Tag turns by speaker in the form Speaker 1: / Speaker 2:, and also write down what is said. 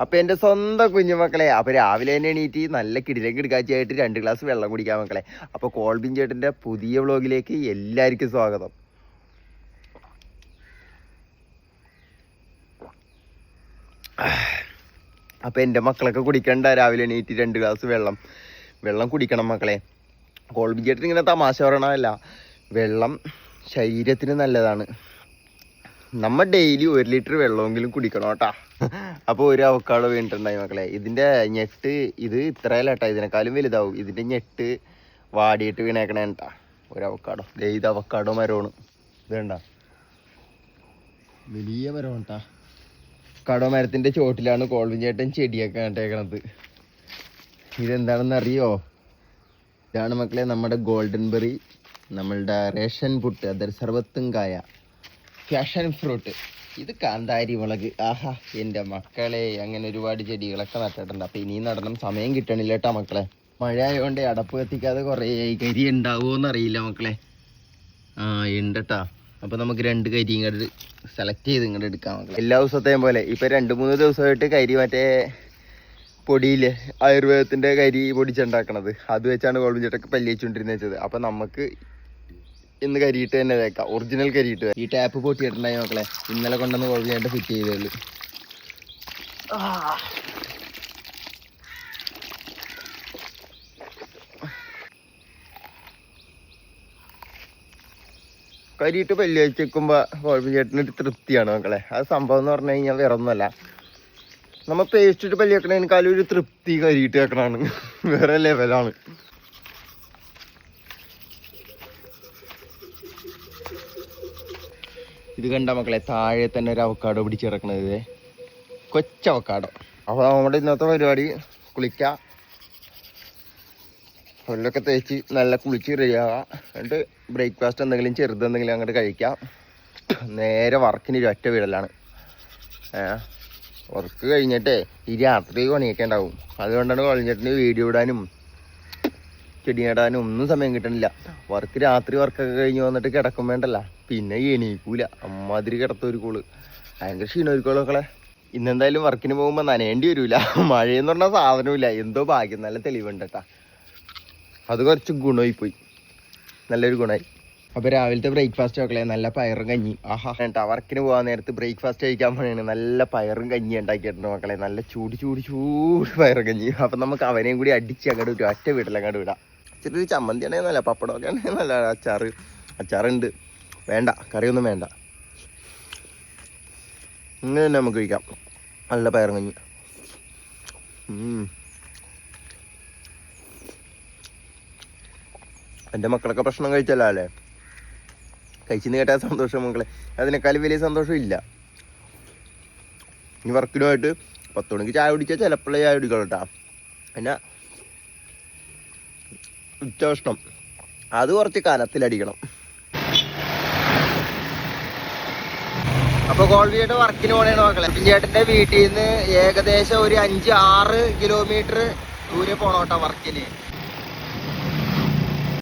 Speaker 1: അപ്പൊ എന്റെ സ്വന്തം കുഞ്ഞുമക്കളെ, അപ്പൊ രാവിലെ തന്നെ എണീറ്റ് നല്ല കിടിലേക്ക് എടുക്കാച്ചായിട്ട് 2 ഗ്ലാസ് വെള്ളം കുടിക്കാൻ മക്കളെ. അപ്പൊ കോൾബിൻ ചേട്ടന്റെ പുതിയ വ്ളോഗിലേക്ക് എല്ലാവർക്കും സ്വാഗതം. അപ്പൊ എന്റെ മക്കളൊക്കെ കുടിക്കണ്ട രാവിലെ എണീറ്റ് 2 ഗ്ലാസ് വെള്ളം കുടിക്കണം മക്കളെ. കോൾബിൻ ചേട്ടൻ ഇങ്ങനെ തമാശ പറയണതല്ല, വെള്ളം ശരീരത്തിന് നല്ലതാണ്. നമ്മ ഡെയിലി 1 ലിറ്റർ വെള്ളമെങ്കിലും കുടിക്കണം കേട്ടാ. അപ്പോൾ ഒരു അവക്കാടോ വീണിട്ടുണ്ടായി മക്കളെ. ഇതിന്റെ ഞെട്ട് ഇത് ഇത്രയല്ല കേട്ടാ, ഇതിനേക്കാളും വലുതാവും. ഇതിന്റെ ഞെട്ട് വാടിയിട്ട് വീണേക്കണേ കേട്ടാ ഒരു അവക്കാടോ. ഇത് അവക്കാടോ മരമാണ്. ഇത് കണ്ട വലിയ മരം കേട്ടാ. അവക്കാടോ മരത്തിന്റെ ചോട്ടിലാണ് കോൾബിൻ ചേട്ടൻ ചെടിയൊക്കെ നട്ടേക്കണത്. ഇതെന്താണെന്ന് അറിയോ? ഇതാണ് മക്കളെ നമ്മുടെ ഗോൾഡൻ ബെറി, നമ്മളുടെ റേഷൻ പുട്ട്, അതൊരു സർവത്തും കായ, ഫാഷൻ ഫ്രൂട്ട്, ഇത് കാന്താരി മുളക്. ആഹാ എൻ്റെ മക്കളെ, അങ്ങനെ ഒരുപാട് ചെടികളൊക്കെ നട്ടിട്ടുണ്ട്. അപ്പം ഇനിയും നടണം, സമയം കിട്ടണില്ല കേട്ടാ മക്കളെ. മഴ ആയതുകൊണ്ട് അടപ്പ് കത്തിക്കാതെ കുറേ കരി ഉണ്ടാവുമോയെന്ന് അറിയില്ല മക്കളെ. ആ ഉണ്ട് കേട്ടാ. അപ്പം നമുക്ക് 2 കരി ഇങ്ങോട്ട് സെലക്ട് ചെയ്ത് ഇങ്ങോട്ട് എടുക്കാം മക്കളെ. എല്ലാ ദിവസത്തെയും പോലെ ഇപ്പം 2-3 ദിവസമായിട്ട് കരി മറ്റേ പൊടിയില്ലേ, ആയുർവേദത്തിൻ്റെ കരി പൊടിച്ചുണ്ടാക്കണത്, അത് വെച്ചാണ് കോൾബിൻ ചേട്ടൊക്കെ പല്ലി വെച്ചുകൊണ്ടിരുന്നത് വെച്ചത്. അപ്പം നമുക്ക് ഇന്ന് കരിയിട്ട് തന്നെ തേക്കാം, ഒറിജിനൽ കരിയിട്ട്. ഈ ടാപ്പ് പൊട്ടിയിട്ടുണ്ടായി മക്കളെ, ഇന്നലെ കൊണ്ടുവന്ന് കോൾബിൻ ചേട്ടൻ ഫിറ്റ് ചെയ്തേള്ളൂ. കരിയിട്ട് പല്ലി വെച്ചേക്കുമ്പോൾ കോൾബിൻ ചേട്ടനൊരു തൃപ്തിയാണ് മക്കളെ. അത് സംഭവം എന്ന് പറഞ്ഞു കഴിഞ്ഞാൽ വേറെ ഒന്നുമല്ല, നമ്മൾ പേസ്റ്റ് ഇട്ട് പല്ലി വെക്കണേക്കാളും ഒരു തൃപ്തി കരിയിട്ട് വെക്കണതാണ്, വേറെ ലെവലാണ്. ഇത് കണ്ട മക്കളെ, താഴെ തന്നെ ഒരു അവക്കാടോ പിടിച്ചിറക്കണത്, കൊച്ചവക്കാടോ. അപ്പോൾ നമ്മുടെ ഇന്നത്തെ പരിപാടി കുളിക്കുക, പല്ലൊക്കെ തേച്ച് നല്ല കുളിച്ച് റെഡിയാവുക, എന്നിട്ട് ബ്രേക്ക്ഫാസ്റ്റ് എന്തെങ്കിലും ചെറുതെന്തെങ്കിലും അങ്ങോട്ട് കഴിക്കാം. നേരെ വർക്കിന് 1 വീടലാണ്. വർക്ക് കഴിഞ്ഞിട്ടേ ഈ രാത്രി പണിയൊക്കെ ഉണ്ടാവും. അതുകൊണ്ടാണ് കഴിഞ്ഞിട്ട് വീഡിയോ ഇടാനും ചെടി നടാനും ഒന്നും സമയം കിട്ടണില്ല. രാത്രി വർക്കൊക്കെ കഴിഞ്ഞ് വന്നിട്ട് കിടക്കും വേണ്ടല്ല, പിന്നെ എണീക്കൂല, അമ്മാതിരി കിടത്തൊരു കൂള്, ഭയങ്കര ക്ഷീണമൊരുക്കോളൊക്കെ. ഇന്നെന്തായാലും വർക്കിന് പോകുമ്പോൾ നനയേണ്ടി വരില്ല. മഴയെന്ന് പറഞ്ഞാൽ സാധനമില്ല, എന്തോ ഭാഗ്യം, നല്ല തെളിവുണ്ട് കേട്ടാ. അത് കുറച്ച് ഗുണമായി പോയി, നല്ലൊരു ഗുണമായി. അപ്പോൾ രാവിലത്തെ ബ്രേക്ക്ഫാസ്റ്റ് മക്കളെ നല്ല പയറും കഞ്ഞി. ആഹാ കേട്ടാ, വർക്കിന് പോകാൻ നേരത്ത് ബ്രേക്ക്ഫാസ്റ്റ് കഴിക്കാൻ പോയാണ്. നല്ല പയറും കഞ്ഞി ഉണ്ടാക്കിയിട്ടുണ്ട് മക്കളെ, നല്ല ചൂട് പയറും കഞ്ഞി. അപ്പം നമുക്ക് അവനെയും കൂടി അടിച്ച് അങ്ങോട്ട് 1 വീട്ടിലങ്ങോട്ട് വിടാം. ചെറിയൊരു ചമ്മന്തി ആണെങ്കിൽ നല്ല, പപ്പടമൊക്കെ ആണെങ്കിൽ നല്ല, അച്ചാറുണ്ട്. വേണ്ട കറിയൊന്നും വേണ്ട, ഇങ്ങനെ തന്നെ നമുക്ക് കഴിക്കാം. നല്ല പയറും കഞ്ഞി. എൻ്റെ മക്കളൊക്കെ ഭക്ഷണം കഴിച്ചല്ലോ അല്ലേ, കഴിച്ചെന്ന് കേട്ടാൽ സന്തോഷം മക്കളെ, അതിനേക്കാളും വലിയ സന്തോഷം ഇല്ല. ഇനി വർക്കിനുമായിട്ട് 10 മണിക്ക് ചായ കുടിച്ചാൽ ചിലപ്പോഴേ ചായ കുടിക്കണം കേട്ടാ. പിന്നെ ഉച്ചഭക്ഷണം അത് കുറച്ച് കനത്തിലടിക്കണം. അപ്പോൾ കോൾബിയുടെ വർക്കിന് പോകണേണ് മക്കളെ. ചേട്ടൻ്റെ വീട്ടിൽ നിന്ന് ഏകദേശം ഒരു 5-6 കിലോമീറ്റർ ദൂരെ പോകണം കേട്ടോ വർക്കിന്.